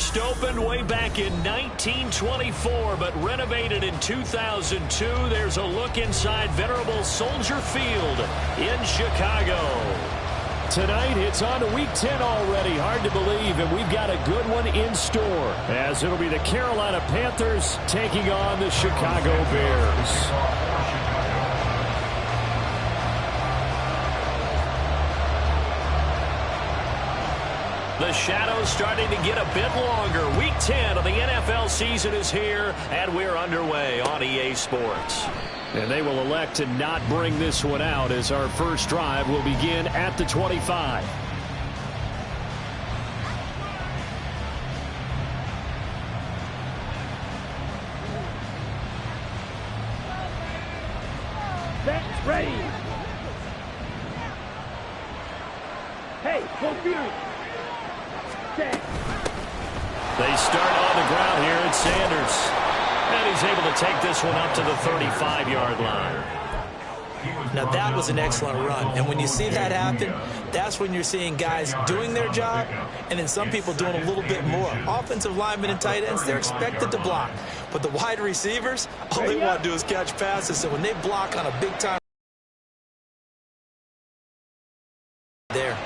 First opened way back in 1924, but renovated in 2002. There's a look inside venerable Soldier Field in Chicago. Tonight, it's on to Week 10 already. Hard to believe, and we've got a good one in store, as it'll be the Carolina Panthers taking on the Chicago Bears. The shadow's starting to get a bit longer. Week 10 of the NFL season is here, and we're underway on EA Sports. And they will elect to not bring this one out, as our first drive will begin at the 25. Set, ready. Hey, go Fury. They start on the ground here at Sanders. And he's able to take this one up to the 35-yard line. Now, that was an excellent run. And when you see that happen, that's when you're seeing guys doing their job and then some people doing a little bit more. Offensive linemen and tight ends, they're expected to block. But the wide receivers, all they want to do is catch passes. So when they block on a big-time there.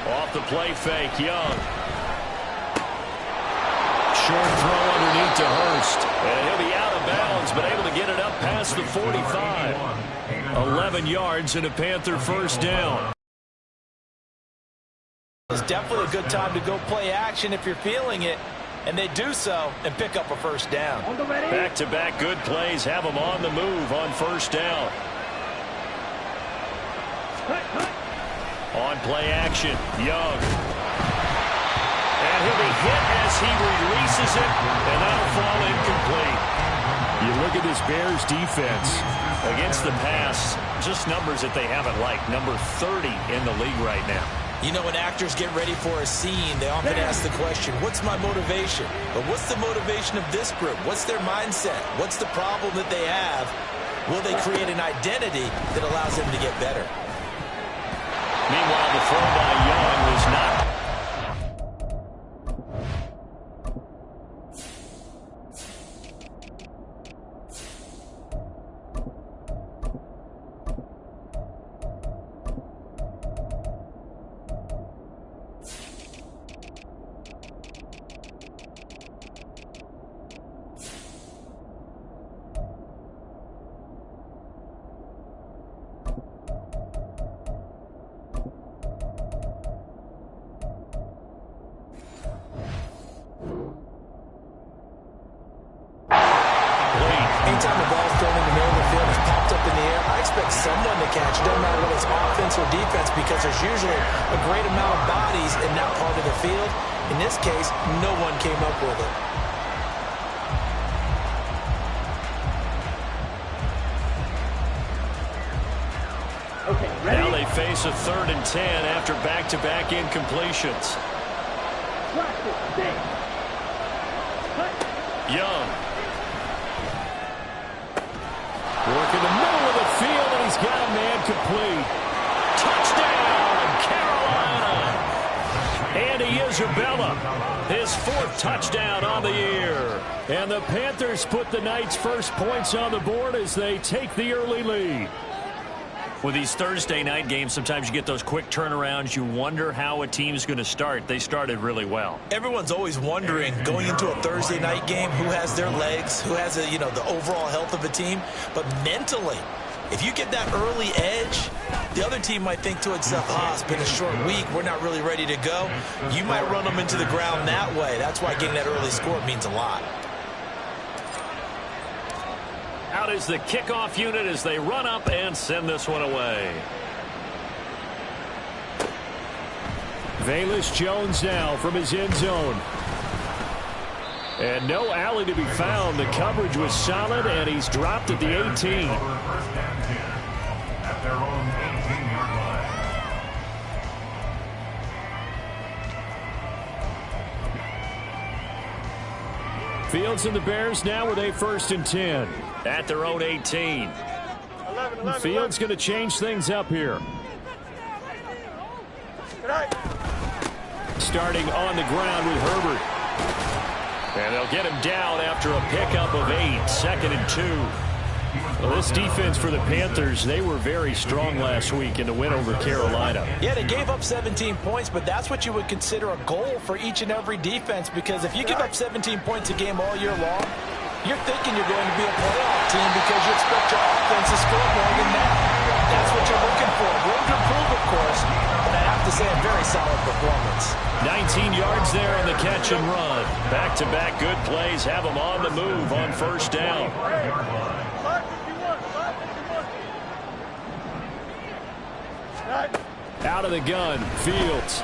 Off the play fake, Young. Short throw underneath to Hurst. And he'll be out of bounds, but able to get it up past the 45. 11 yards and a Panther first down. It's definitely a good time to go play action if you're feeling it. And they do so and pick up a first down. Back-to-back good plays have them on the move on first down. On play action, Young. And he'll be hit as he releases it, and that'll fall incomplete. You look at this Bears defense against the pass, just numbers that they haven't liked. Number 30 in the league right now. You know, when actors get ready for a scene, they often ask the question, what's my motivation? But what's the motivation of this group? What's their mindset? What's the problem that they have? Will they create an identity that allows them to get better? Meanwhile, the throw by Young was not. Anytime the ball's thrown in the middle of the field, it's popped up in the air, I expect someone to catch it. Doesn't matter whether it's offense or defense, because there's usually a great amount of bodies in that part of the field. In this case, no one came up with it. Okay, ready? Now they face a 3rd and 10 after back-to-back incompletions. Young. Work in the middle of the field, and he's got a man complete. Touchdown, Carolina! Andy Isabella, his 4th touchdown on the year. And the Panthers put the night's first points on the board as they take the early lead. With these Thursday night games, sometimes you get those quick turnarounds. You wonder how a team's going to start. They started really well. Everyone's always wondering, going into a Thursday night game, who has their legs, who has the overall health of a team. But mentally, if you get that early edge, the other team might think to itself, it's been a short week, we're not really ready to go. You might run them into the ground that way. That's why getting that early score means a lot. Out is the kickoff unit as they run up and send this one away. Velus Jones now from his end zone. And no alley to be found. The coverage was solid, and he's dropped at the 18. At their own 18-yard line. Fields and the Bears now with a 1st and 10 at their own 18. Fields going to change things up here. starting on the ground with Herbert. And they'll get him down after a pickup of 8, 2nd and 2. Well, this defense for the Panthers, they were very strong last week in the win over Carolina. Yeah, they gave up 17 points, but that's what you would consider a goal for each and every defense, because if you give up 17 points a game all year long, you're thinking you're going to be a playoff team because you expect your offense to score more than that. That's what you're looking for. Room to improve, of course, but I have to say a very solid performance. 19 yards there on the catch and run. Back-to-back good plays have them on the move on first down. Out of the gun, Fields.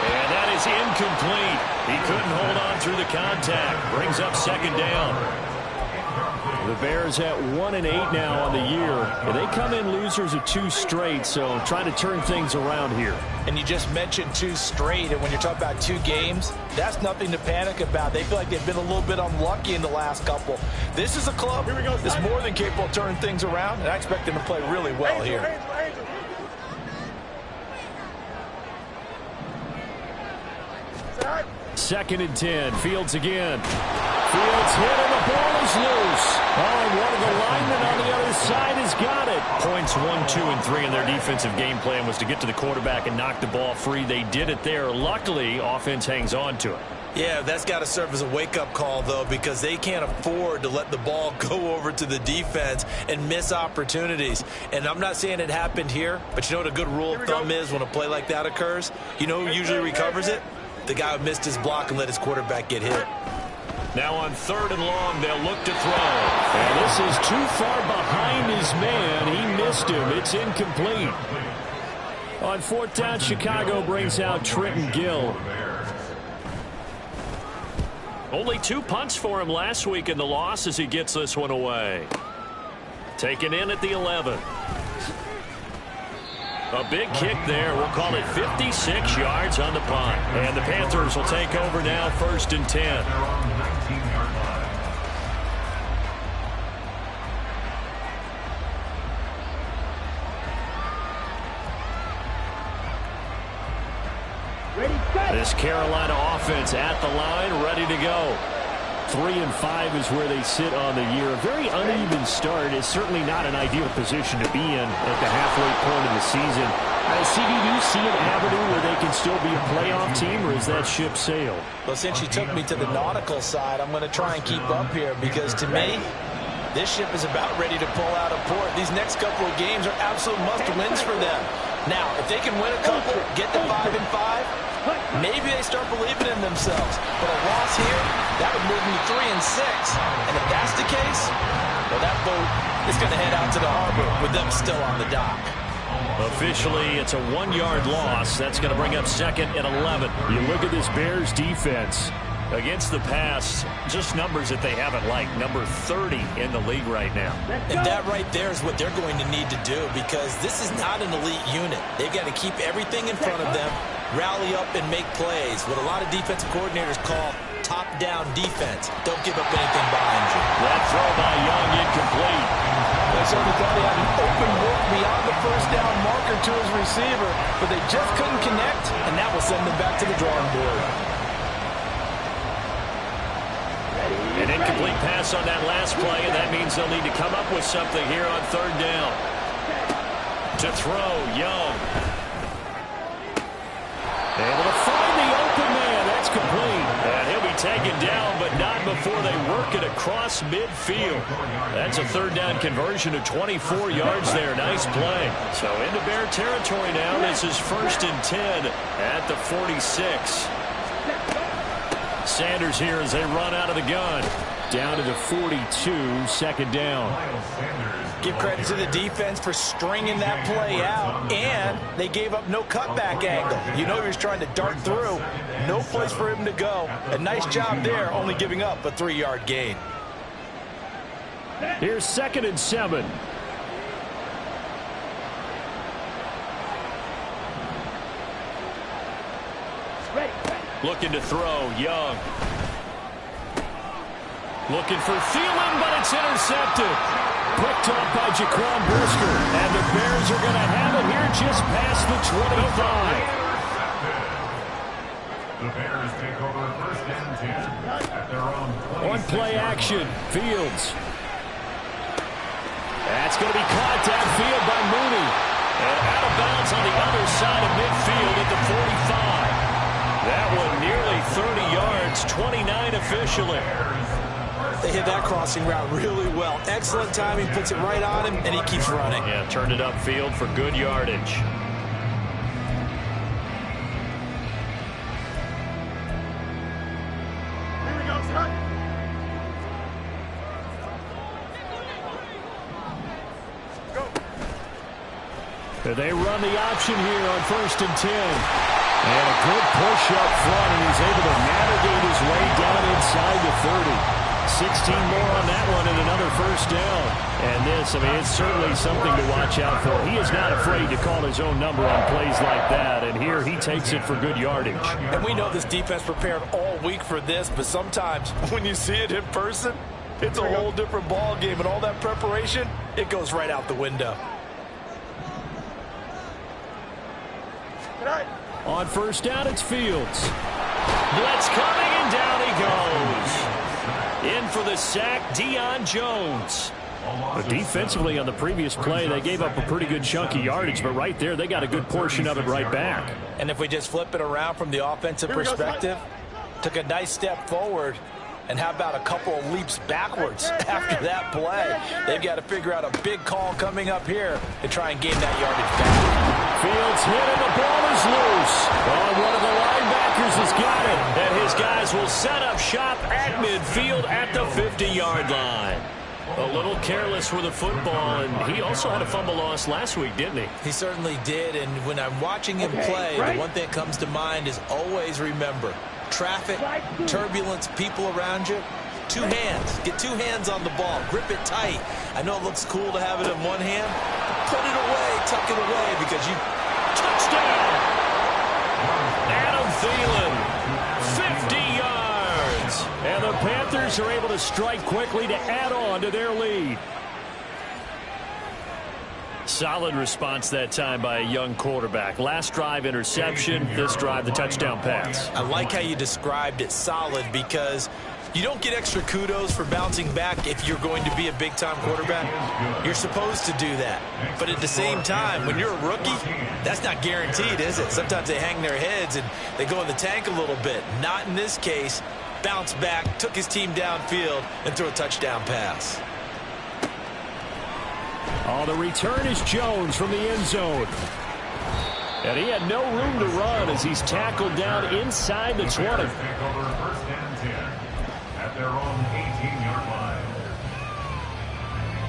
And that is incomplete. He couldn't hold on through the contact. Brings up 2nd down. The Bears at 1-8 now on the year. And they come in losers of 2 straight, so trying to turn things around here. And you just mentioned 2 straight, and when you're talking about 2 games, that's nothing to panic about. They feel like they've been a little bit unlucky in the last couple. This is a club that's more than capable of turning things around, and I expect them to play really well here. 2nd and 10. Fields again. Fields hit and the ball is loose. Oh, and one of the linemen on the other side has got it. Points 1, 2, and 3 in their defensive game plan was to get to the quarterback and knock the ball free. They did it there. Luckily, offense hangs on to it. Yeah, that's got to serve as a wake-up call, though, because they can't afford to let the ball go over to the defense and miss opportunities. And I'm not saying it happened here, but you know what a good rule of thumb is when a play like that occurs? You know who usually recovers it? The guy who missed his block and let his quarterback get hit. Now on 3rd and long, they'll look to throw. And this is too far behind his man. He missed him. It's incomplete. On 4th down, Chicago brings out Trenton Gill. Only 2 punts for him last week in the loss as he gets this one away. Taken in at the 11. A big kick there. We'll call it 56 yards on the punt. And the Panthers will take over now, 1st and 10. This Carolina offense at the line, ready to go. 3-5 is where they sit on the year. A very uneven start. Is certainly not an ideal position to be in at the halfway point of the season. CD, do you see an avenue where they can still be a playoff team, or is that ship sailed? Well, since you took me to the nautical side, I'm going to try and keep up here, because to me, this ship is about ready to pull out of port. These next couple of games are absolute must-wins for them. Now, if they can win a couple, get to 5-5, maybe they start believing in themselves. But a loss here, that would move them to 3-6. And if that's the case, well, that boat is going to head out to the harbor with them still on the dock. Officially, it's a 1-yard loss. That's going to bring up 2nd and 11. You look at this Bears defense. Against the pass, just numbers that they haven't liked. Number 30 in the league right now. And that right there is what they're going to need to do, because this is not an elite unit. They've got to keep everything in front of them, rally up and make plays. What a lot of defensive coordinators call top-down defense. Don't give up anything behind you. That throw by Young incomplete. They certainly thought they had an open look beyond the 1st down marker to his receiver, but they just couldn't connect, and that will send them back to the drawing board. An incomplete pass on that last play, and that means they'll need to come up with something here on 3rd down. To throw, Young. Able to find the open man. That's complete. And he'll be taken down, but not before they work it across midfield. That's a 3rd down conversion of 24 yards there. Nice play. So into Bear territory now. This is 1st and 10 at the 46. Sanders here as they run out of the gun. Down to the 42, 2nd down. Give credit to the defense for stringing that play out, and they gave up no cutback angle. You know he was trying to dart through. No place for him to go. A nice job there, only giving up a 3-yard gain. Here's 2nd and 7. Looking to throw, Young. Looking for Thielen, but it's intercepted. Picked up by Jaquan Brisker. And the Bears are going to have it here just past the 25. The Bears take over 1st and 10 at their own. On play action, Fields. That's going to be caught downfield by Mooney. And out of bounds on the other side of midfield at the 45. That one nearly 30 yards, 29 officially. They hit that crossing route really well. Excellent timing, puts it right on him, and he keeps running. Yeah, turned it upfield for good yardage. They run the option here on 1st and 10. And a good push up front, and he's able to navigate his way down inside the 30. 16 more on that one and another 1st down. And this, I mean, it's certainly something to watch out for. He is not afraid to call his own number on plays like that, and here he takes it for good yardage. And we know this defense prepared all week for this, but sometimes when you see it in person, it's a whole different ball game, and all that preparation, it goes right out the window. On 1st down, it's Fields. Blitz coming, and down he goes. In for the sack, Deion Jones. But defensively on the previous play, they gave up a pretty good chunk of yardage, but right there, they got a good portion of it right back. And if we just flip it around from the offensive perspective, took a nice step forward, and how about a couple of leaps backwards after that play? They've got to figure out a big call coming up here to try and gain that yardage back. Fields hit and the ball is loose. Oh, one of the linebackers has got it. And his guys will set up shop at midfield at the 50-yard line. A little careless with the football, and he also had a fumble loss last week, didn't he? He certainly did, and when I'm watching him play, the one thing that comes to mind is always remember, traffic, turbulence, people around you, 2 hands. Get 2 hands on the ball. Grip it tight. I know it looks cool to have it in one hand. Put it away, tuck it away, because you... Touchdown! Adam Thielen, 50 yards. And the Panthers are able to strike quickly to add on to their lead. Solid response that time by a young quarterback. Last drive, interception. This drive, the touchdown pass. I like how you described it, solid, because you don't get extra kudos for bouncing back if you're going to be a big-time quarterback. You're supposed to do that. But at the same time, when you're a rookie, that's not guaranteed, is it? Sometimes they hang their heads and they go in the tank a little bit. Not in this case. Bounced back, took his team downfield, and threw a touchdown pass. Oh, the return is Jones from the end zone. And he had no room to run as he's tackled down inside the 20. Take over 1st and 10 at their own 18-yard line.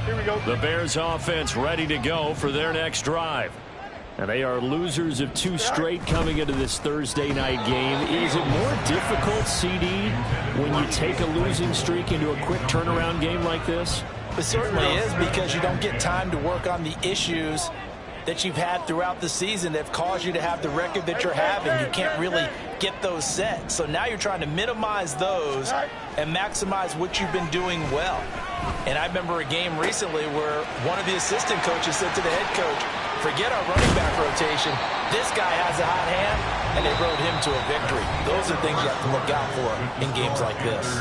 Here we go. The Bears offense ready to go for their next drive. And they are losers of 2 straight coming into this Thursday night game. Is it more difficult, CD, when you take a losing streak into a quick turnaround game like this? It certainly is, because you don't get time to work on the issues that you've had throughout the season that have caused you to have the record that you're having. You can't really get those set. So now you're trying to minimize those and maximize what you've been doing well. And I remember a game recently where one of the assistant coaches said to the head coach, forget our running back rotation. This guy has a hot hand, and they rode him to a victory. Those are things you have to look out for in games like this.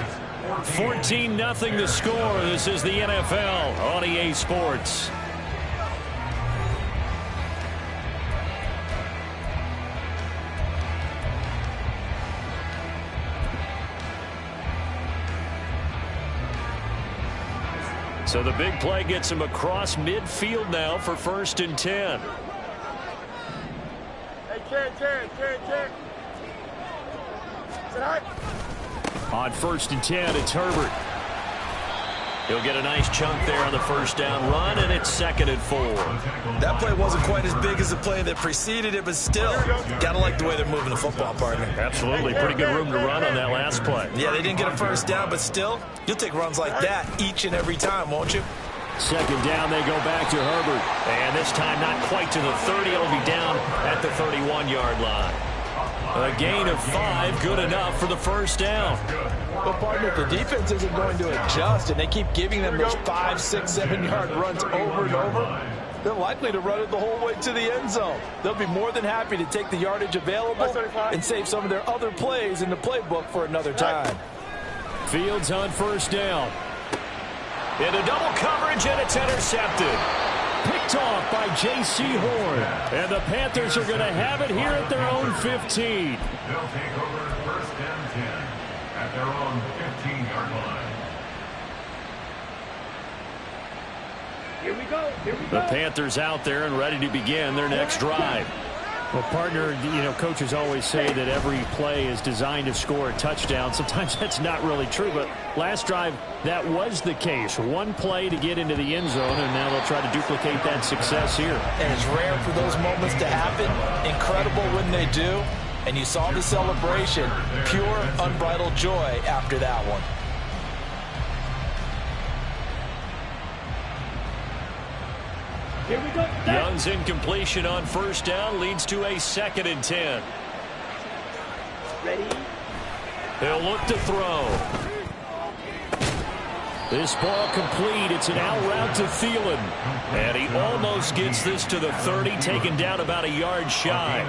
14-0 the score. This is the NFL on EA Sports. So the big play gets him across midfield now for 1st and 10. Hey, Jared. Sit high. On 1st and 10, it's Herbert. He'll get a nice chunk there on the 1st down run, and it's 2nd and 4. That play wasn't quite as big as the play that preceded it, but still, gotta like the way they're moving the football, partner. Absolutely. Pretty good room to run on that last play. Yeah, they didn't get a 1st down, but still, you'll take runs like that each and every time, won't you? 2nd down, they go back to Herbert. And this time not quite to the 30. It'll be down at the 31-yard line. A gain of 5, good enough for the 1st down. But, partner, if the defense isn't going to adjust and they keep giving them those 5, 6, 7-yard runs over and over, they're likely to run it the whole way to the end zone. They'll be more than happy to take the yardage available and save some of their other plays in the playbook for another time. Fields on first down. Into double coverage, and it's intercepted. Picked off by J.C. Horn. And the Panthers are going to have it here at their own 15. They'll take over first and 10 at their own 15-yard line. Here we go. Here we go. The Panthers out there and ready to begin their next drive. Well, partner, coaches always say that every play is designed to score a touchdown. Sometimes that's not really true, but last drive, that was the case. One play to get into the end zone, and now they'll try to duplicate that success here. And it's rare for those moments to happen. Incredible when they do. And you saw the celebration. Pure, unbridled joy after that one. Here we go. Young's incompletion on first down leads to a 2nd and 10. Ready? They'll look to throw. This ball complete. It's an out route to Thielen. And he almost gets this to the 30, taken down about a yard shy.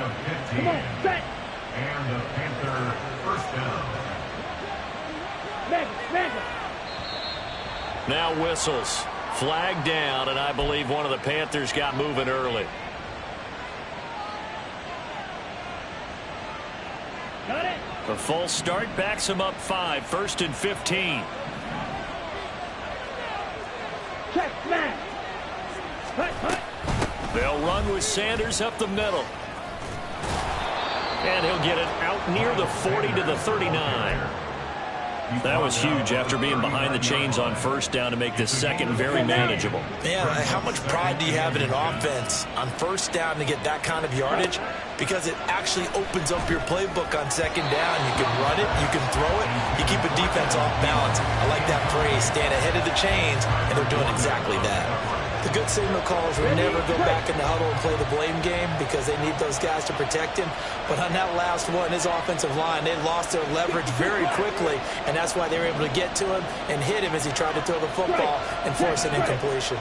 Come on, set. And the Panther first down. Mega. Now whistles. Flag down, and I believe one of the Panthers got moving early. Got it. The false start backs him up 5, 1st and 15. Check, smash. Hut. They'll run with Sanders up the middle. And he'll get it out near the 40 to the 39. That was huge after being behind the chains on first down to make this second very manageable. Man, how much pride do you have in an offense on first down to get that kind of yardage? Because it actually opens up your playbook on second down. You can run it, you can throw it, you keep a defense off balance. I like that phrase, stand ahead of the chains, and they're doing exactly that. The good signal callers will never go back in the huddle and play the blame game because they need those guys to protect him. But on that last one, his offensive line, they lost their leverage very quickly, and that's why they were able to get to him and hit him as he tried to throw the football and force an incompletion.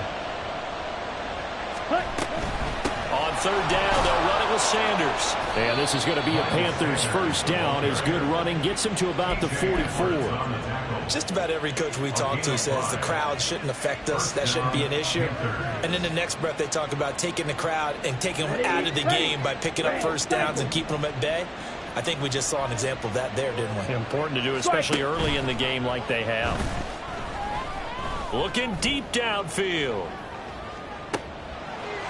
On third down, they'll run it with Sanders. And this is going to be a Panthers first down as good running gets him to about the 44. Just about every coach we talk to says the crowd shouldn't affect us. That shouldn't be an issue. And then the next breath they talk about taking the crowd and taking them out of the game by picking up first downs and keeping them at bay. I think we just saw an example of that there, didn't we? Important to do, especially early in the game like they have. Looking deep downfield.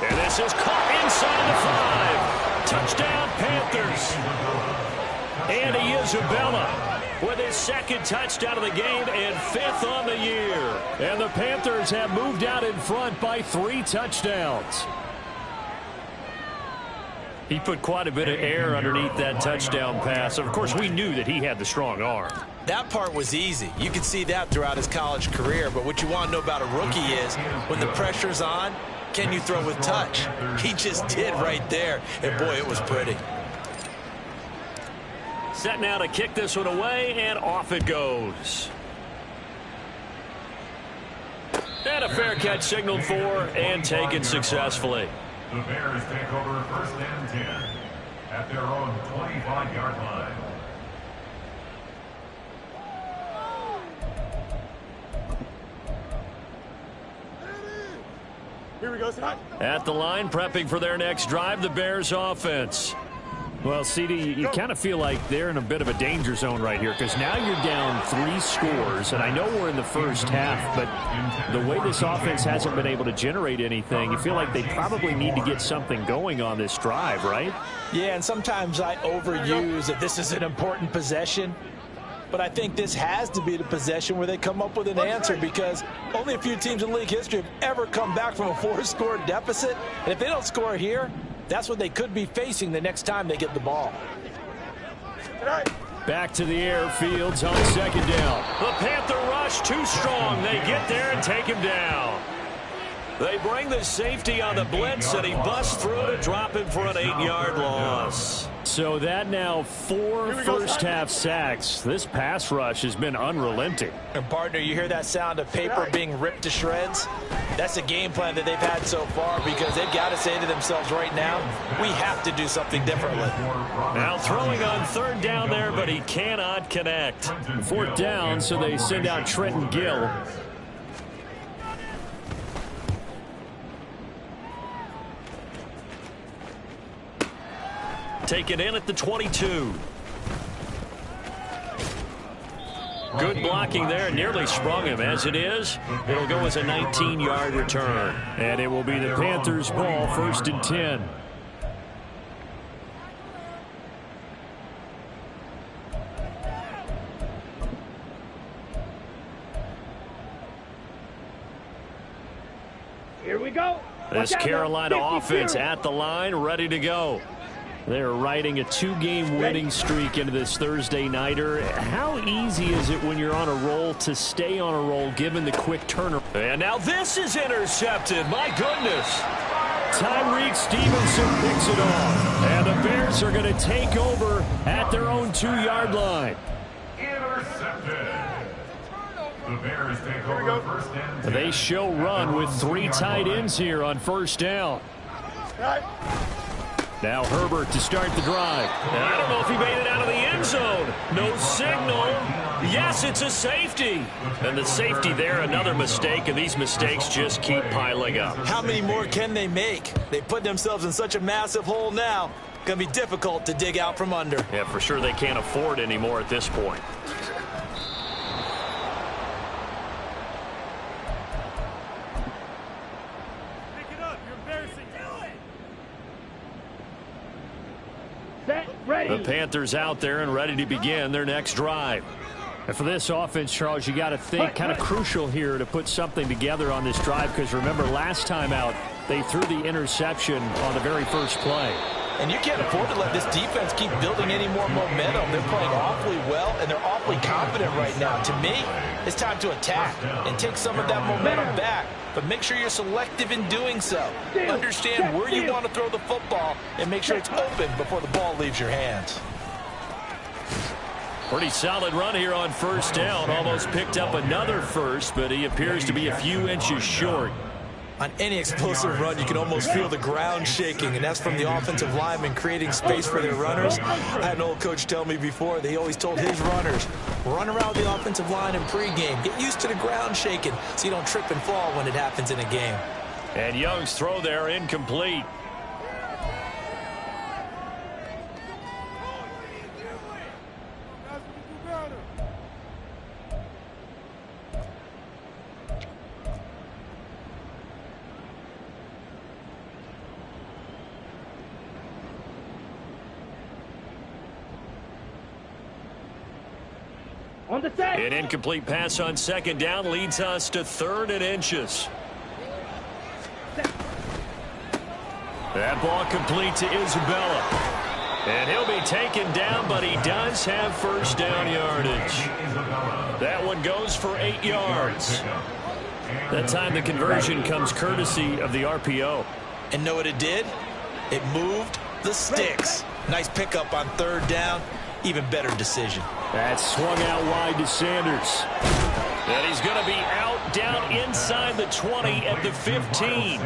And this is caught inside the 5. Touchdown, Panthers. Andy Isabella with his 2nd touchdown of the game and 5th on the year. And the Panthers have moved out in front by 3 touchdowns. He put quite a bit of air underneath that touchdown pass. Of course, we knew that he had the strong arm. That part was easy. You could see that throughout his college career. But what you want to know about a rookie is when the pressure's on, can you throw with touch? He just did right there. And, boy, it was pretty. Set now to kick this one away, and off it goes. And a fair catch signaled for and taken successfully. The Bears take over first and 10 at their own 25-yard line. Here we go, son. At the line, prepping for their next drive, the Bears offense. Well, CD, you kind of feel like they're in a bit of a danger zone right here because now you're down 3 scores, and I know we're in the first half, but the way this offense hasn't been able to generate anything, you feel like they probably need to get something going on this drive, right? Yeah, and sometimes I overuse that this is an important possession, but I think this has to be the possession where they come up with an answer because only a few teams in league history have ever come back from a 4-score deficit, and if they don't score here, that's what they could be facing the next time they get the ball. Back to the air, Fields on second down. The Panther rush too strong. They get there and take him down. They bring the safety on the blitz, and he busts through to drop him for an 8-yard loss. So that now 4 first-half sacks. This pass rush has been unrelenting. And partner, you hear that sound of paper being ripped to shreds? That's the game plan that they've had so far, because they've got to say to themselves right now, we have to do something differently. Now throwing on 3rd down there, but he cannot connect. 4th down, so they send out Trenton Gill. Taken in at the 22. Good blocking there. Nearly sprung him. As it is, it'll go as a 19-yard return. And it will be the Panthers' ball, 1st and 10. Here we go. This Carolina offense at the line, ready to go. They're riding a 2-game winning streak into this Thursday nighter. How easy is it when you're on a roll to stay on a roll given the quick turner? And now this is intercepted. My goodness. Tyreek Stevenson picks it off. And the Bears are going to take over at their own 2-yard line. Intercepted. The Bears take over 1st and 10. They show run with 3 tight ends here on 1st down. Now Herbert to start the drive. And I don't know if he made it out of the end zone. No signal. Yes, it's a safety. And the safety there, another mistake, and these mistakes just keep piling up. How many more can they make? They put themselves in such a massive hole now. Going to be difficult to dig out from under. Yeah, for sure they can't afford any more at this point. The Panthers out there and ready to begin their next drive. And for this offense, Charles, you got to think kind of crucial here to put something together on this drive, because remember last time out they threw the interception on the very first play. And you can't afford to let this defense keep building any more momentum. They're playing awfully well, and they're awfully confident right now. To me, it's time to attack and take some of that momentum back. But make sure you're selective in doing so. Understand where you want to throw the football and make sure it's open before the ball leaves your hands. Pretty solid run here on 1st down. Almost picked up another first, but he appears to be a few inches short. On any explosive run, you can almost feel the ground shaking, and that's from the offensive linemen creating space for their runners. I had an old coach tell me before, they always told his runners, run around the offensive line in pregame. Get used to the ground shaking so you don't trip and fall when it happens in a game. And Young's throw there incomplete. On the set. An incomplete pass on 2nd down leads us to 3rd and inches. That ball complete to Isabella. And he'll be taken down, but he does have 1st down yardage. That one goes for 8 yards. That time the conversion comes courtesy of the RPO. And know what it did? It moved the sticks. Nice pickup on 3rd down. Even better decision. That swung out wide to Sanders. And he's going to be out down inside the 20 at the 15.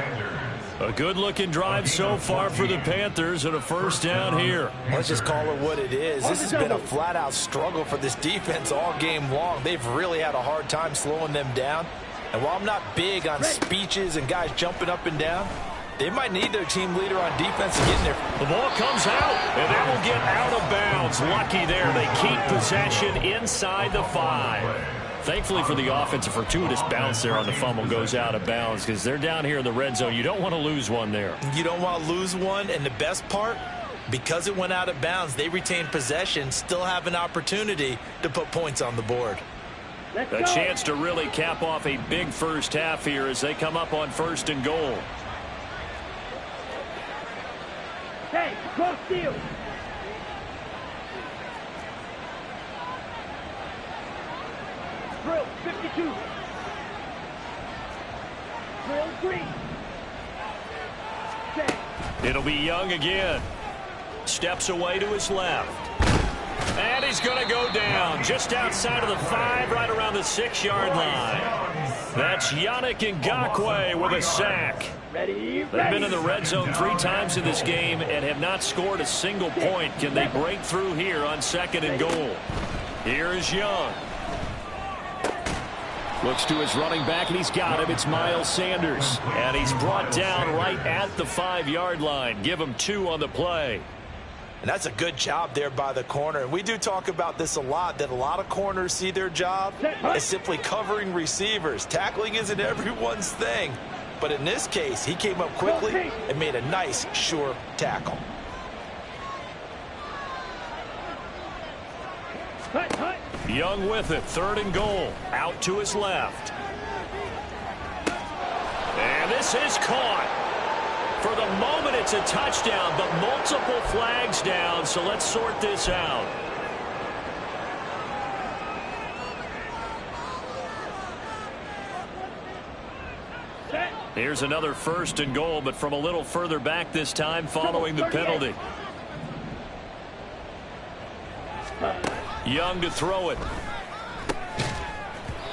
A good-looking drive so far for the Panthers and a 1st down here. Let's just call it what it is. This has been a flat-out struggle for this defense all game long. They've really had a hard time slowing them down. And while I'm not big on speeches and guys jumping up and down, they might need their team leader on defense to get in there. The ball comes out, and that will get out of bounds. Lucky there. They keep possession inside the 5. Thankfully for the offense, a fortuitous bounce there on the fumble goes out of bounds because they're down here in the red zone. You don't want to lose one there. You don't want to lose one, and the best part, because it went out of bounds, they retain possession, still have an opportunity to put points on the board. A chance to really cap off a big first half here as they come up on 1st and goal. Hey, close field. Drill 52. Drill 3. Check. It'll be Young again. steps away to his left. And he's going to go down just outside of the 5, right around the 6-yard line. That's Yannick Ngakoue with a sack. They've been in the red zone 3 times in this game and have not scored a single point. Can they break through here on 2nd and goal? Here is Young. Looks to his running back, and he's got him. It's Miles Sanders. And he's brought down right at the 5-yard line. Give him 2 on the play. And that's a good job there by the corner. And we do talk about this a lot, that a lot of corners see their job as simply covering receivers. Tackling isn't everyone's thing. But in this case, he came up quickly and made a nice, sure tackle. Young with it, 3rd and goal. Out to his left. And this is caught. For the moment, it's a touchdown, but multiple flags down, so let's sort this out. Here's another 1st and goal, but from a little further back this time following the penalty. Young to throw it.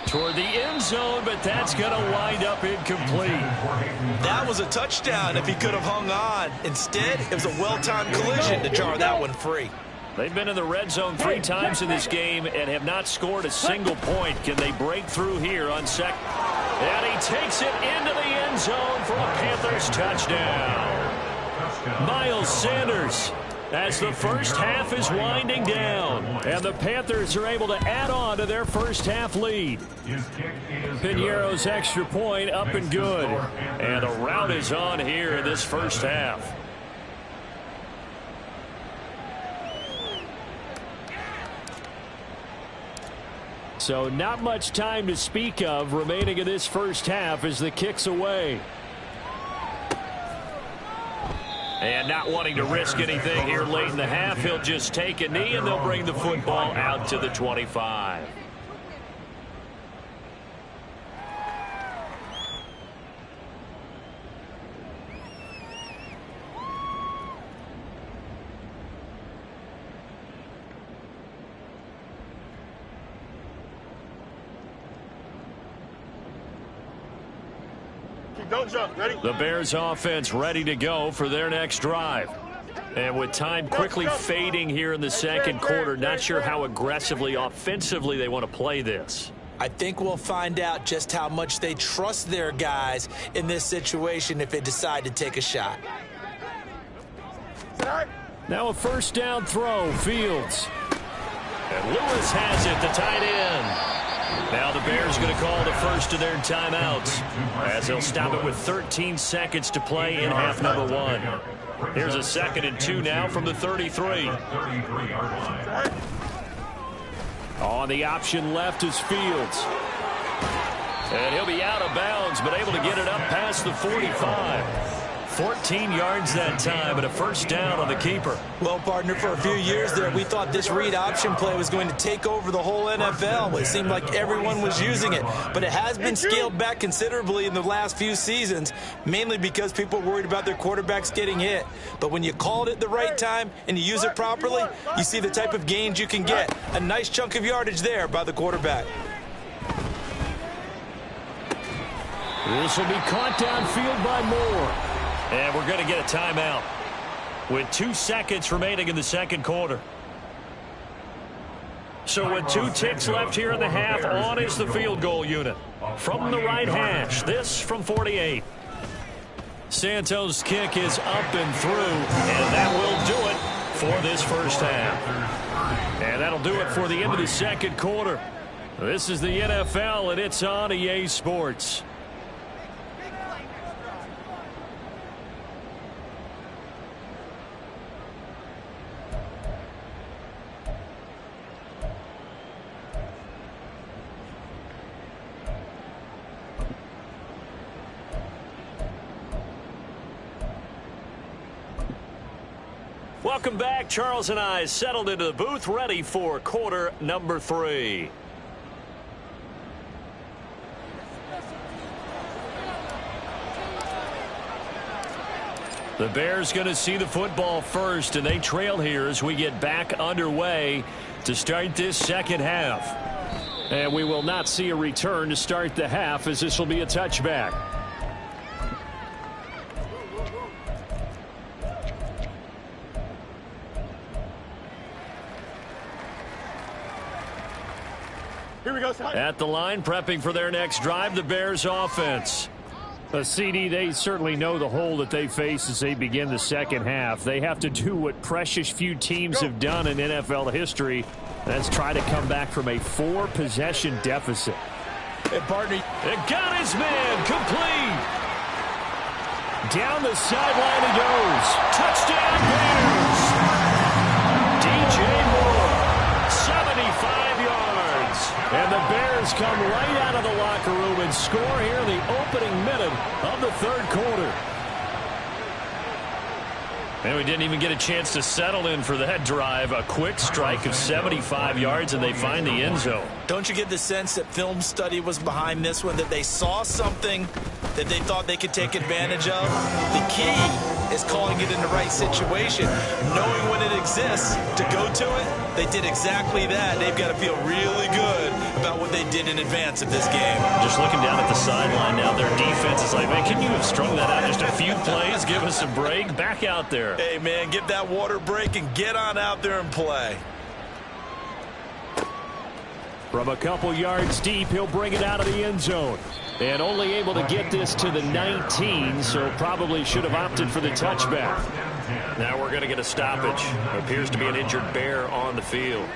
Toward the end zone, but that's going to wind up incomplete. That was a touchdown if he could have hung on. Instead, it was a well-timed collision to jar that one free. They've been in the red zone 3 times in this game and have not scored a single point. Can they break through here on 2nd? And he takes it into the end zone for a Panthers touchdown. Miles Sanders, as the first half is winding down, and the Panthers are able to add on to their first half lead. Piñeiro's extra point up and good, and the rout is on here in this first half. So not much time to speak of remaining in this first half as the kick's away. And not wanting to risk anything here late in the half, he'll just take a knee and they'll bring the football out to the 25. Don't jump. Ready? The Bears offense ready to go for their next drive. And with time quickly fading here in the 2nd quarter, not sure how aggressively, offensively they want to play this. I think we'll find out just how much they trust their guys in this situation if they decide to take a shot. Now a 1st down throw, Fields. And Lewis has it, the tight end. Now the Bears going to call the first of their timeouts as they'll stop it with 13 seconds to play in half number 1. Here's a 2nd and 2 now from the 33. On the option left is Fields. And he'll be out of bounds, but able to get it up past the 45. 14 yards that time, and a 1st down on the keeper. Well, partner, for a few years there, we thought this read option play was going to take over the whole NFL. It seemed like everyone was using it, but it has been scaled back considerably in the last few seasons, mainly because people are worried about their quarterbacks getting hit. But when you call it at the right time and you use it properly, you see the type of gains you can get. A nice chunk of yardage there by the quarterback. This will be caught downfield by Moore. And we're going to get a timeout with 2 seconds remaining in the 2nd quarter. So with 2 ticks left here in the half, on is the field goal unit. From the right hash, this from 48. Santos' kick is up and through, and that will do it for this first half. And that'll do it for the end of the 2nd quarter. This is the NFL, and it's on EA Sports. Welcome back. Charles and I settled into the booth, ready for quarter number 3. The Bears going to see the football first, and they trail here as we get back underway to start this second half. And we will not see a return to start the half, as this will be a touchback. Here we go, son. At the line, prepping for their next drive, the Bears offense. CD, they certainly know the hole that they face as they begin the second half. They have to do what precious few teams have done in NFL history. That's try to come back from a 4-possession deficit. Hey, partner. It got his man complete. Down the sideline he goes. Touchdown Bears. DJ Moore, 75 yards. And the Bears come right out of the locker room and score here in the opening minute of the third quarter. And we didn't even get a chance to settle in for that drive. A quick strike of 75 yards, and they find the end zone. Don't you get the sense that film study was behind this one, that they saw something that they thought they could take advantage of? The key is calling it in the right situation, knowing when it exists to go to it. They did exactly that. They've got to feel really good about what they did in advance of this game. Just looking down at the sideline now, their defense is like, man, can you have strung that out just a few plays? Give us a break. Back out there. Hey, man, give that water break and get on out there and play. From a couple yards deep, he'll bring it out of the end zone. And only able to get this to the 19, so probably should have opted for the touchback. Now we're going to get a stoppage. Appears to be an injured Bear on the field.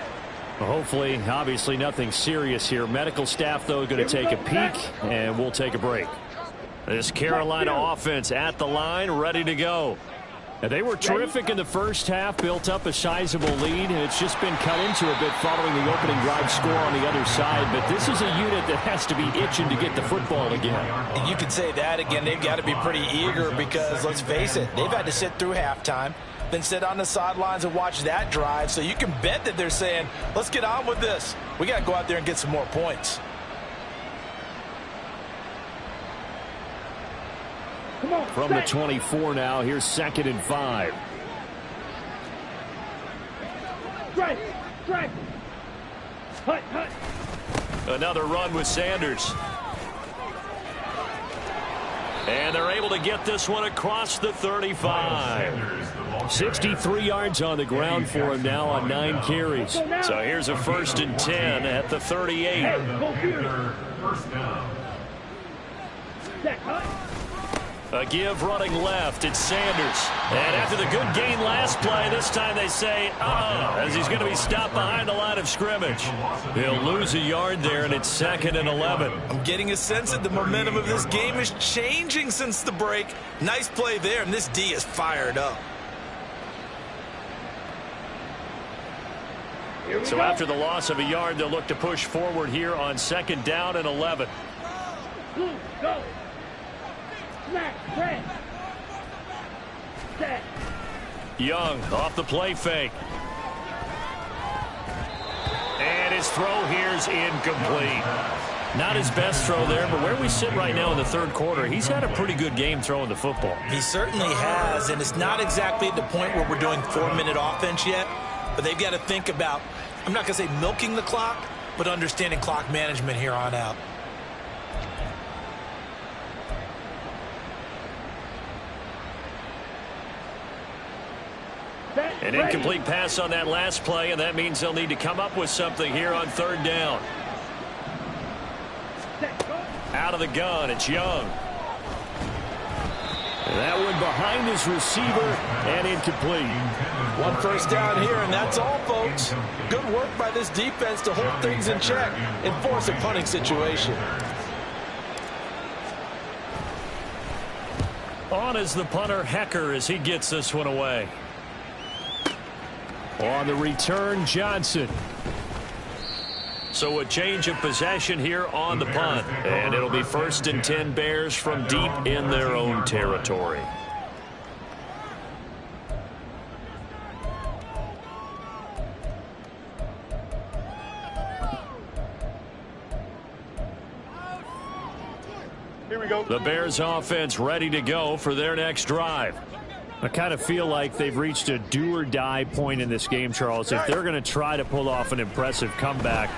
Well, hopefully, obviously nothing serious here. Medical staff, though, going to take a peek, and we'll take a break. This Carolina offense at the line, ready to go. And they were terrific in the first half, built up a sizable lead, and it's just been cut into a bit following the opening drive score on the other side. But this is a unit that has to be itching to get the football again. And you could say that again. They've got to be pretty eager because, let's face it, they've had to sit through halftime, then sit on the sidelines and watch that drive. So you can bet that they're saying, let's get on with this. We got to go out there and get some more points. From the 24 now, here's 2nd and 5. Strike! Strike! Hut! Hut! Another run with Sanders. And they're able to get this one across the 35. 63 yards on the ground for him now on 9 carries. So here's a 1st and 10 at the 38. First down. Set! Hut! A give running left. It's Sanders. And after the good gain last play, this time they say, as he's going to be stopped behind the line of scrimmage. He'll lose a yard there, and it's 2nd and 11. I'm getting a sense that the momentum of this game is changing since the break. Nice play there, and this D is fired up. So after the loss of a yard, they'll look to push forward here on 2nd down and 11. Go! Snap! Press! Set! Young off the play fake. And his throw here's incomplete. Not his best throw there, but where we sit right now in the third quarter, he's had a pretty good game throwing the football. He certainly has, and it's not exactly at the point where we're doing 4-minute offense yet, but they've got to think about, I'm not going to say milking the clock, but understanding clock management here on out. An incomplete pass on that last play, and that means they'll need to come up with something here on 3rd down. Out of the gun, it's Young. And that one behind his receiver and incomplete. 1 first down here, and that's all, folks. Good work by this defense to hold things in check and force a punting situation. On is the punter, Hecker, as he gets this one away. On the return, Johnson. So a change of possession here on the punt. And it'll be 1st and 10 Bears from deep in their own territory. Here we go. The Bears offense ready to go for their next drive. I kind of feel like they've reached a do-or-die point in this game, Charles. If they're going to try to pull off an impressive comeback,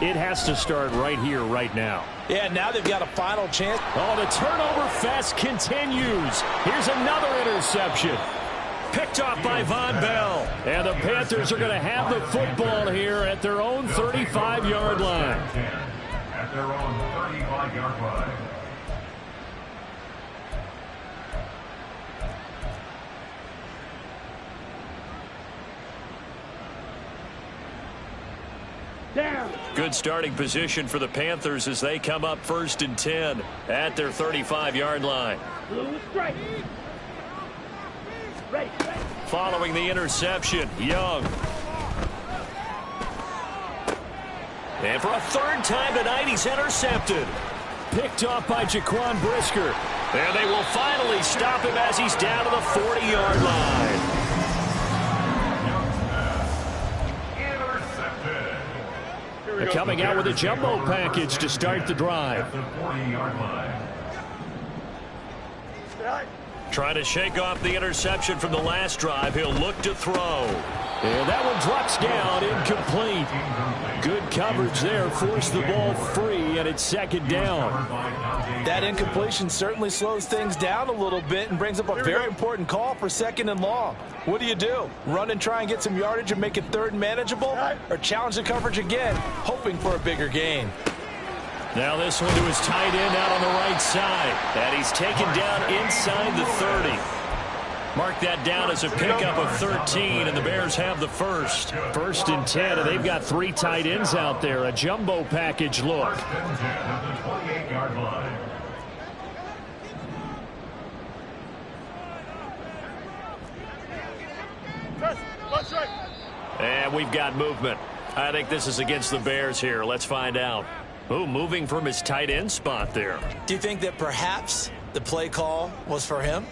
it has to start right here, right now. Yeah, now they've got a final chance. Oh, the turnover fest continues. Here's another interception. Picked off by Von Bell. And the Panthers are going to have the football here at their own 35-yard line. At their own 35-yard line. Down. Good starting position for the Panthers as they come up 1st and 10 at their 35-yard line. Blue strike. Ready. Following the interception, Young. And for a 3rd time tonight, he's intercepted. Picked off by Jaquan Brisker. And they will finally stop him as he's down to the 40-yard line. They're coming out with a jumbo package to start the drive. The 40-yard line. Trying to shake off the interception from the last drive. He'll look to throw. And that one drops down, incomplete. Good coverage there, forced the ball free, and it's 2nd down. That incompletion certainly slows things down a little bit and brings up a very important call for 2nd and long. What do? Run and try and get some yardage and make it 3rd and manageable? Or challenge the coverage again, hoping for a bigger gain? Now this one to his tight end out on the right side. And he's taken down inside the 30. Mark that down as a pickup of 13, and the Bears have the first. 1st and 10, and they've got 3 tight ends out there. A jumbo package look. 1st and 10 at the 28-yard line. And we've got movement. I think this is against the Bears here. Let's find out. Oh, moving from his tight end spot there. Do you think that perhaps the play call was for him?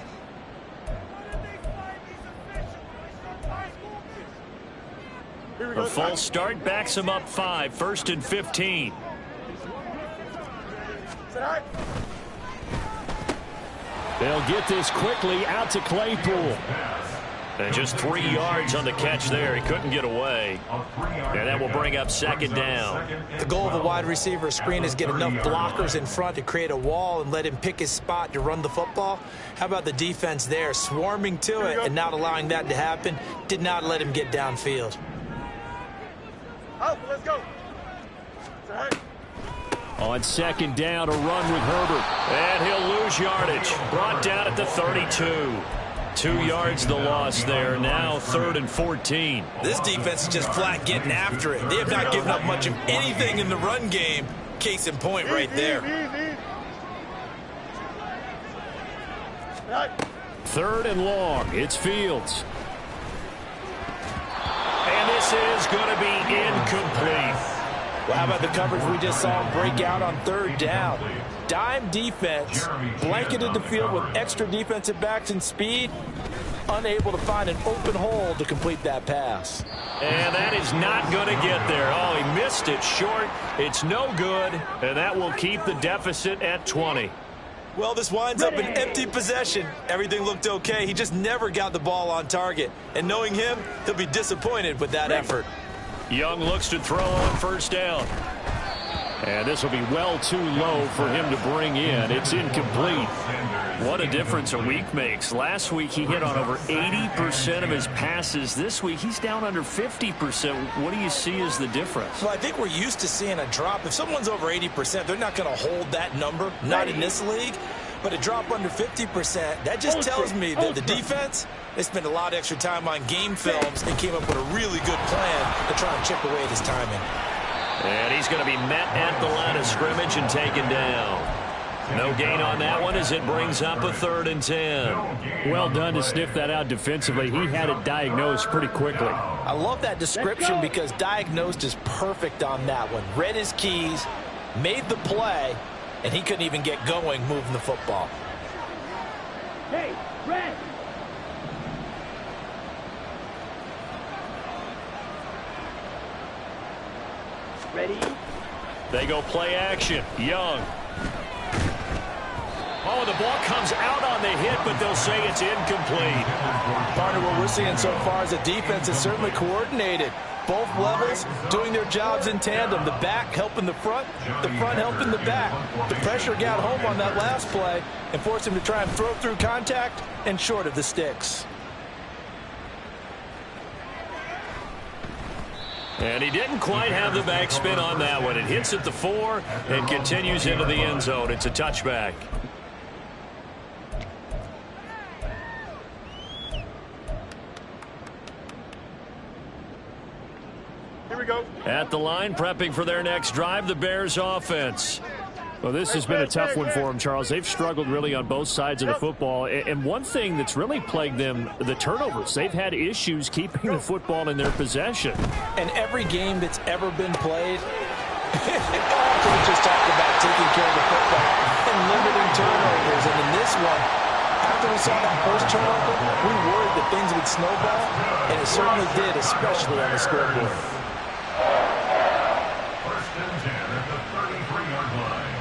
A false start backs him up 5. 1st and 15. They'll get this quickly out to Claypool. And just 3 yards on the catch there. He couldn't get away. And that will bring up 2nd down. The goal of a wide receiver screen is get enough blockers in front to create a wall and let him pick his spot to run the football. How about the defense there, swarming to it and not allowing that to happen? Did not let him get downfield. Let's go. On 2nd down, a run with Herbert. And he'll lose yardage. Brought down at the 32. 2 yards the loss there. Now 3rd and 14. This defense is just flat getting after it. They have not given up much of anything in the run game. Case in point right there. 3rd and long. It's Fields. And this is going to be incomplete. Well, how about the coverage we just saw him break out on 3rd down? Dime defense, blanketed the field with extra defensive backs and speed, unable to find an open hole to complete that pass. And that is not going to get there. Oh, he missed it short. It's no good, and that will keep the deficit at 20. Well, this winds up an empty possession. Everything looked okay. He just never got the ball on target. And knowing him, he'll be disappointed with that effort. Young looks to throw on 1st down. And this will be well too low for him to bring in. It's incomplete. What a difference a week makes. Last week he hit on over 80% of his passes. This week he's down under 50%. What do you see as the difference? Well, I think we're used to seeing a drop. If someone's over 80%, they're not going to hold that number. Not in this league. But a drop under 50%, that just tells me that the defense, they spent a lot of extra time on game films and came up with a really good plan to try and chip away at his timing. And he's going to be met at the line of scrimmage and taken down. No gain on that one as it brings up a 3rd and 10. Well done to sniff that out defensively. He had it diagnosed pretty quickly. I love that description because diagnosed is perfect on that one. Read his keys, made the play, and he couldn't even get going moving the football. Hey, red. Ready? They go play action. Young. Oh, the ball comes out on the hit, but they'll say it's incomplete. Partner, what we're seeing so far is the defense is certainly coordinated. Both levels doing their jobs in tandem. The back helping the front helping the back. The pressure got home on that last play and forced him to try and throw through contact and short of the sticks. And he didn't quite have the backspin on that one. It hits at the 4 and continues into the end zone. It's a touchback. Here we go. At the line, prepping for their next drive, the Bears offense. Well, this has been a tough one for them, Charles. They've struggled really on both sides of the football. And one thing that's really plagued them, the turnovers. They've had issues keeping the football in their possession. And every game that's ever been played, coaches talk about taking care of the football and limiting turnovers. And in this one, after we saw that first turnover, we worried that things would snowball, and it certainly did, especially on the scoreboard. First and 10 at the 33-yard line.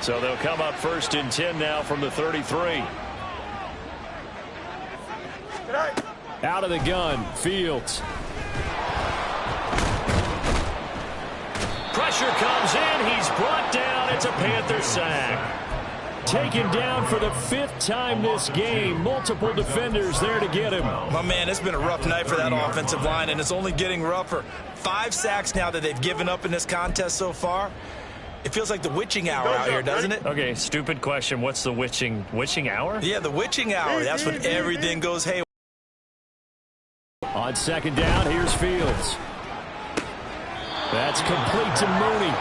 So they'll come up first and 10 now from the 33. Out of the gun, Fields. Pressure comes in. He's brought down. It's a Panther sack. Taken down for the 5th time this game. Multiple defenders there to get him. My man, it's been a rough night for that offensive line, and it's only getting rougher. 5 sacks now that they've given up in this contest so far. It feels like the witching hour out here, doesn't it? Okay, stupid question. What's the witching hour? Yeah, the witching hour. That's when everything goes haywire. On second down, here's Fields. That's complete to Mooney.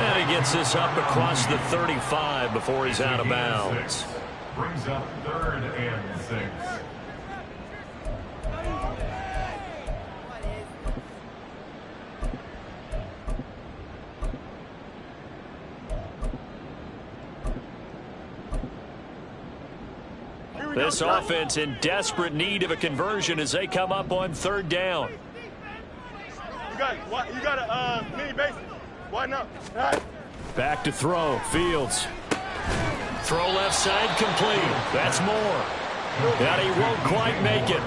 And he gets this up across the 35 before he's out of bounds. Brings up 3rd and 6. This offense in desperate need of a conversion as they come up on 3rd down. You got a mini base. Why not? All right. Back to throw, Fields. Throw left side complete. That's more. And he won't quite make it.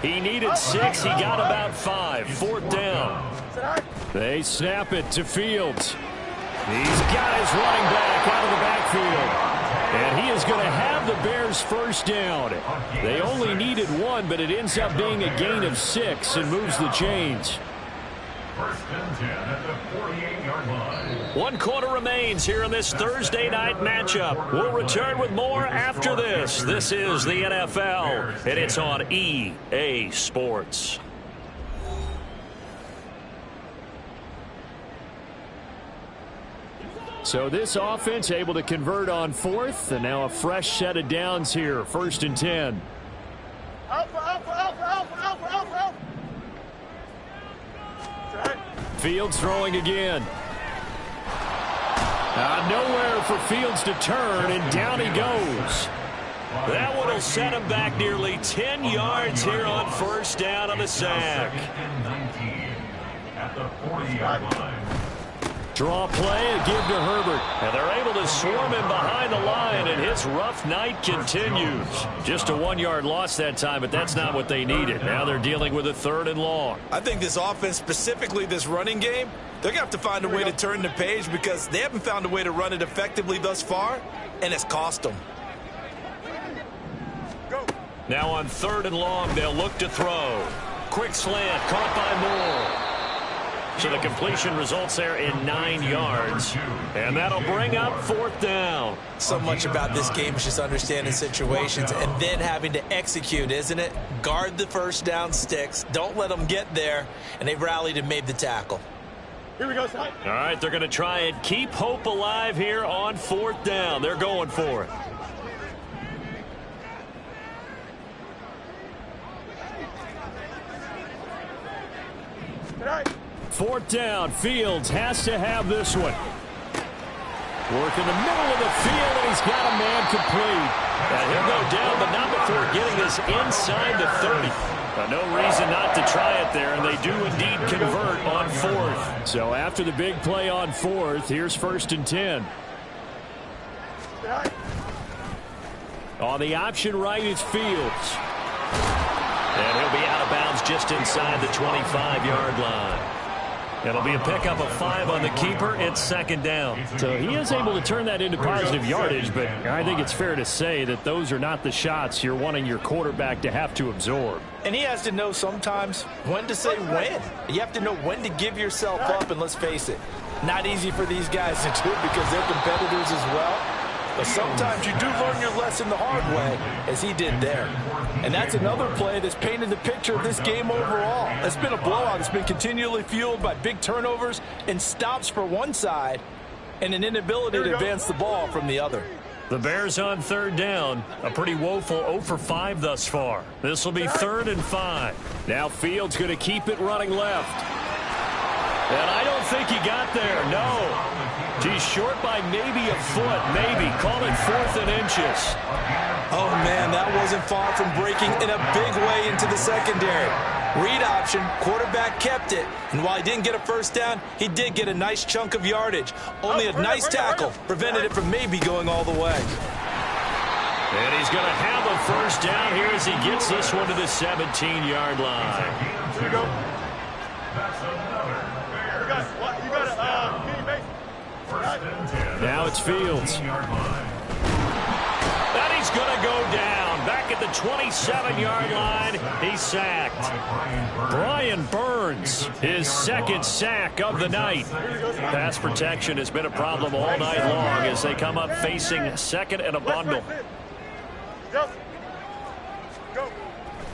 He needed 6. He got about 5. 4th down. They snap it to Fields. He's got his running back out of the backfield. And he is going to have the Bears first down. They only needed 1, but it ends up being a gain of 6 and moves the chains. First and 10 at the 48-yard line. 1 quarter remains here in this Thursday night matchup. We'll return with more after this. This is the NFL, and it's on EA Sports. So this offense able to convert on 4th, and now a fresh set of downs here. 1st and 10. Alpha. Fields throwing again. Nowhere for Fields to turn, and down he goes. That one will set him back nearly 10 yards here on 1st down on the sack. At the 40-yard line. Draw play and give to Herbert. And they're able to swarm him behind the line, and his rough night continues. Just a 1-yard loss that time, but that's not what they needed. Now they're dealing with a 3rd and long. I think this offense, specifically this running game, they're going to have to find a way to turn the page because they haven't found a way to run it effectively thus far, and it's cost them. Now on 3rd and long, they'll look to throw. Quick slant, caught by Moore. So the completion results there in 9 yards. And that'll bring up 4th down. So much about this game is just understanding situations and then having to execute, isn't it? Guard the first down sticks. Don't let them get there. And they've rallied and made the tackle. Here we go, son. All right, they're going to try and keep hope alive here on 4th down. They're going for it. All right. 4th down. Fields has to have this one. Work in the middle of the field, and he's got a man complete. And he'll go down, but not before getting this inside the 30. No reason not to try it there, and they do indeed convert on 4th. So after the big play on 4th, here's 1st and 10. On the option right is Fields. And he'll be out of bounds just inside the 25-yard line. It'll be a pickup of 5 on the keeper. It's second down. So he is able to turn that into positive yardage, but I think it's fair to say that those are not the shots you're wanting your quarterback to have to absorb. And he has to know sometimes when to say when. You have to know when to give yourself up, and let's face it, not easy for these guys to do because they're competitors as well. But sometimes you do learn your lesson the hard way, as he did there. And that's another play that's painted the picture of this game overall. It's been a blowout. It's been continually fueled by big turnovers and stops for one side and an inability to advance the ball from the other. The Bears on third down. A pretty woeful 0 for 5 thus far. This will be 3rd and 5. Now Fields going to keep it running left. And I don't think he got there, no. He's short by maybe a foot, maybe. Call it 4th and inches. Oh, man, that wasn't far from breaking in a big way into the secondary. Read option, quarterback kept it. And while he didn't get a first down, he did get a nice chunk of yardage. Only a nice tackle prevented it from maybe going all the way. And he's going to have a first down here as he gets this one to the 17-yard line. Here we go. You got a mini base. Now it's Fields. And he's going to go down. Back at the 27-yard line, he's sacked. Brian Burns, his 2nd sack of the night. Pass protection has been a problem all night long as they come up facing 2nd and a bundle.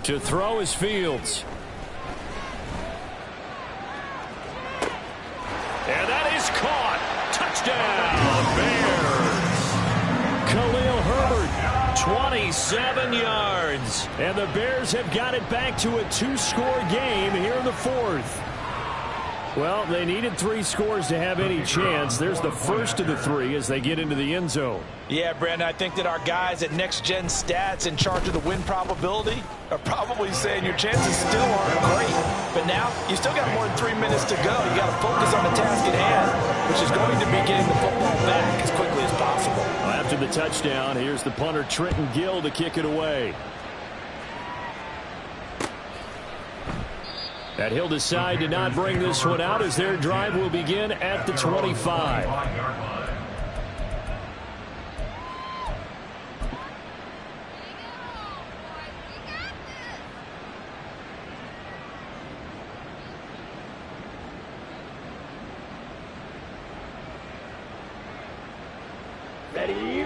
To throw is Fields. And that is caught. Touchdown, Bears. Khalil Herbert, 27 yards. And the Bears have got it back to a 2-score game here in the 4th. Well, they needed 3 scores to have any chance. There's the first of the 3 as they get into the end zone. Yeah, Brandon, I think that our guys at Next Gen Stats in charge of the win probability are probably saying your chances still aren't great. But now, you still got more than 3 minutes to go. You got to focus on the task at hand, which is going to be getting the football back as quickly as possible. After the touchdown, here's the punter Trenton Gill to kick it away. And he'll decide to not bring this one out as their drive will begin at the 25.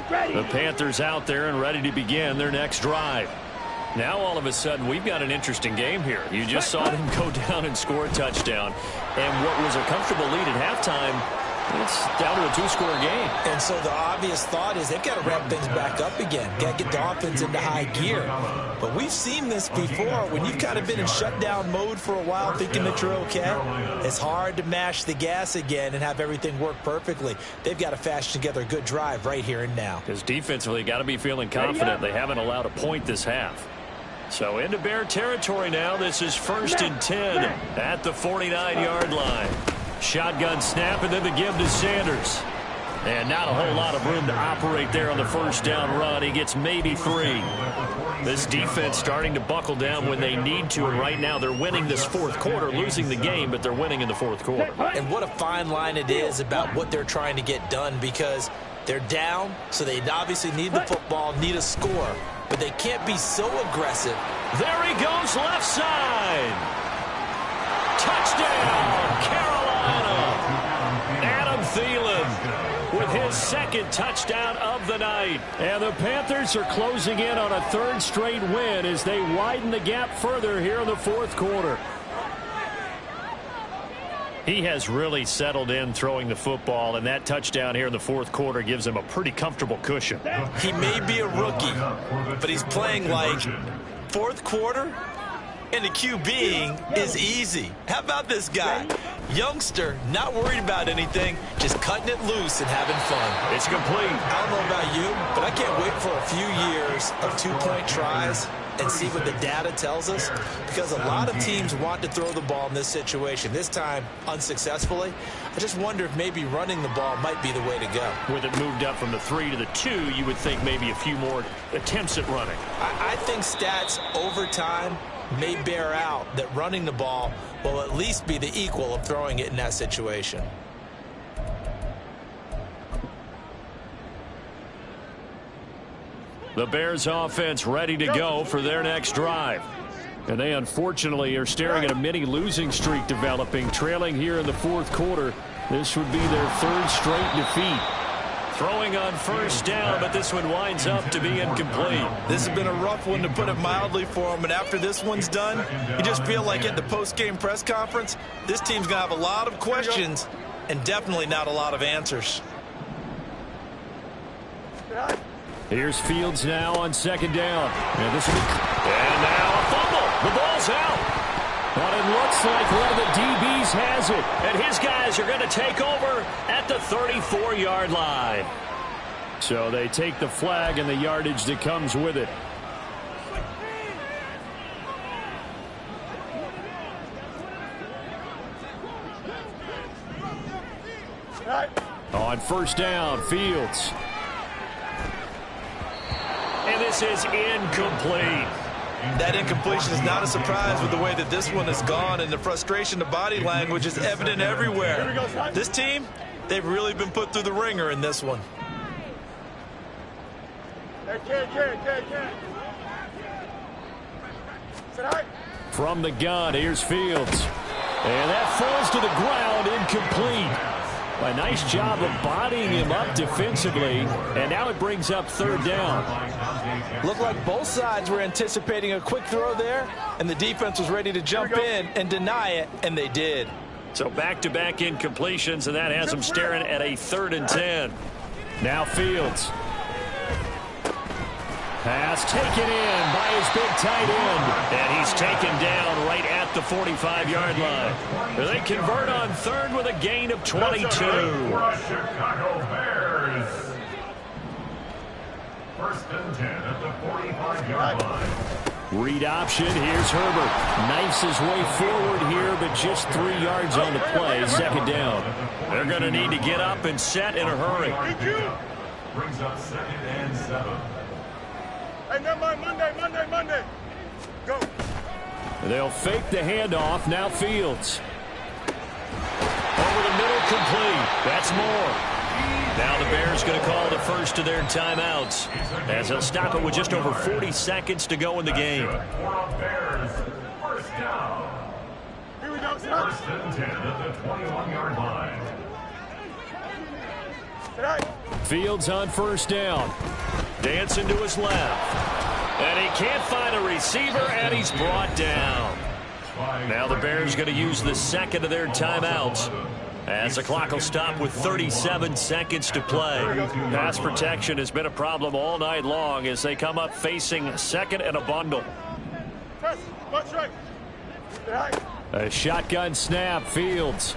Ready. The Panthers out there and ready to begin their next drive. Now all of a sudden we've got an interesting game here. You just saw them go down and score a touchdown. And what was a comfortable lead at halftime, it's down to a 2-score game. And so the obvious thought is they've got to ramp things back up again. Got to get the offense into high gear. But we've seen this before. When you've kind of been in shutdown mode for a while thinking that you're okay, it's hard to mash the gas again and have everything work perfectly. They've got to fashion together a good drive right here and now. Because defensively, got to be feeling confident. They haven't allowed a point this half. So into Bear territory now. This is 1st and 10 at the 49-yard line. Shotgun snap and then the give to Sanders. And not a whole lot of room to operate there on the first down run. He gets maybe 3. This defense starting to buckle down when they need to. And right now they're winning this 4th quarter, losing the game, but they're winning in the 4th quarter. And what a fine line it is about what they're trying to get done because they're down, so they obviously need the football, need a score. But they can't be so aggressive. There he goes, left side. Touchdown, Carolina. Adam Thielen with his 2nd touchdown of the night. And the Panthers are closing in on a 3rd straight win as they widen the gap further here in the 4th quarter. He has really settled in throwing the football, and that touchdown here in the 4th quarter gives him a pretty comfortable cushion. He may be a rookie, but he's playing like 4th quarter. And the QBing is easy. How about this guy? Youngster, not worried about anything, just cutting it loose and having fun. It's complete. I don't know about you, but I can't wait for a few years of two-point tries and see what the data tells us, because a lot of teams want to throw the ball in this situation, this time unsuccessfully. I just wonder if maybe running the ball might be the way to go. With it moved up from the 3 to the 2, you would think maybe a few more attempts at running. I think stats over time may bear out that running the ball will at least be the equal of throwing it in that situation. The Bears offense ready to go for their next drive. And they unfortunately are staring at a mini losing streak developing, trailing here in the fourth quarter. This would be their third straight defeat. Throwing on first down, but this one winds up to be incomplete. This has been a rough one, to put it mildly, for them. And after this one's done, you just feel like at the post-game press conference, this team's going to have a lot of questions and definitely not a lot of answers. Here's Fields now on second down. And now a fumble. The ball's out. But it looks like one of the DBs has it. And his guys are going to take over at the 34-yard line. So they take the flag and the yardage that comes with it. On first down, Fields. And this is incomplete. That incompletion is not a surprise with the way that this one has gone, and the frustration, the body language is evident everywhere. This team, they've really been put through the ringer in this one. From the gun, here's Fields. And that falls to the ground, incomplete. A nice job of bodying him up defensively, and now it brings up third down. Looked like both sides were anticipating a quick throw there, and the defense was ready to jump in and deny it, and they did. So back-to-back incompletions, and that has them staring at a 3rd and 10. Now Fields. Pass taken in by his big tight end. And he's taken down right at the 45-yard line. They convert on 3rd with a gain of 22. Chicago Bears. 1st and 10 at the 45-yard line. Read option. Here's Herbert. Knifes his way forward here, but just 3 yards on the play. 2nd down. They're going to need to get up and set in a hurry. Brings up 2nd and 7. Hey, never mind, Monday. Go. They'll fake the handoff. Now Fields. Over the middle, complete. That's more. Now the Bears going to call the first of their timeouts, as they'll stop it with just over 40 seconds to go in the game. Bears, 1st down. Here we go, 1st and 10 at the 21-yard line. Fields on first down. Dancing to his left. And he can't find a receiver, and he's brought down. Now the Bears going to use the second of their timeouts, as the clock will stop with 37 seconds to play. Pass protection has been a problem all night long as they come up facing 2nd and a bundle. A shotgun snap. Fields.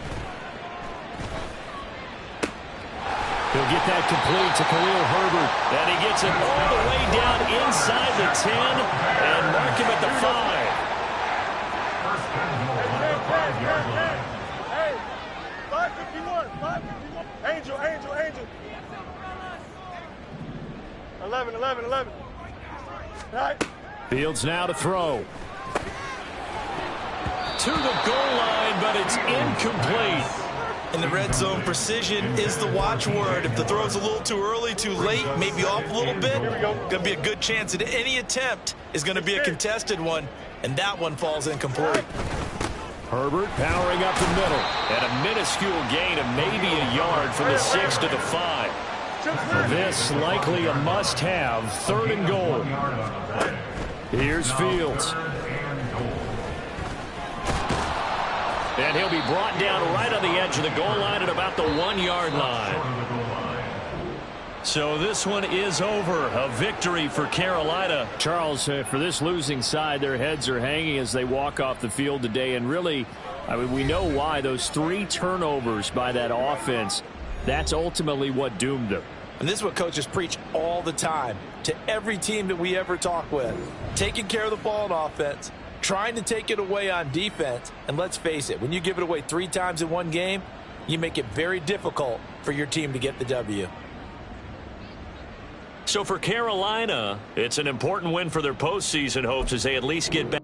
He'll get that complete to Khalil Herbert. And he gets it all the way down inside the 10 and mark him at the 5. Hey, 551. Angel. 11. Right. Fields now to throw. To the goal line, but it's incomplete. In the red zone, precision is the watchword. If the throw's a little too early, too late, maybe off a little bit, going to be a good chance that any attempt is going to be a contested one, and that one falls incomplete. Herbert powering up the middle, and a minuscule gain of maybe a yard from the 6 to the 5. This likely a must-have, 3rd and goal. Here's Fields. And he'll be brought down right on the edge of the goal line at about the 1-yard line. So this one is over. A victory for Carolina. Charles, for this losing side, their heads are hanging as they walk off the field today. And really, I mean, we know why. Those 3 turnovers by that offense, that's ultimately what doomed them. And this is what coaches preach all the time to every team that we ever talk with. Taking care of the ball on offense, trying to take it away on defense. And let's face it, when you give it away 3 times in one game, you make it very difficult for your team to get the W. So for Carolina, it's an important win for their postseason hopes as they at least get back.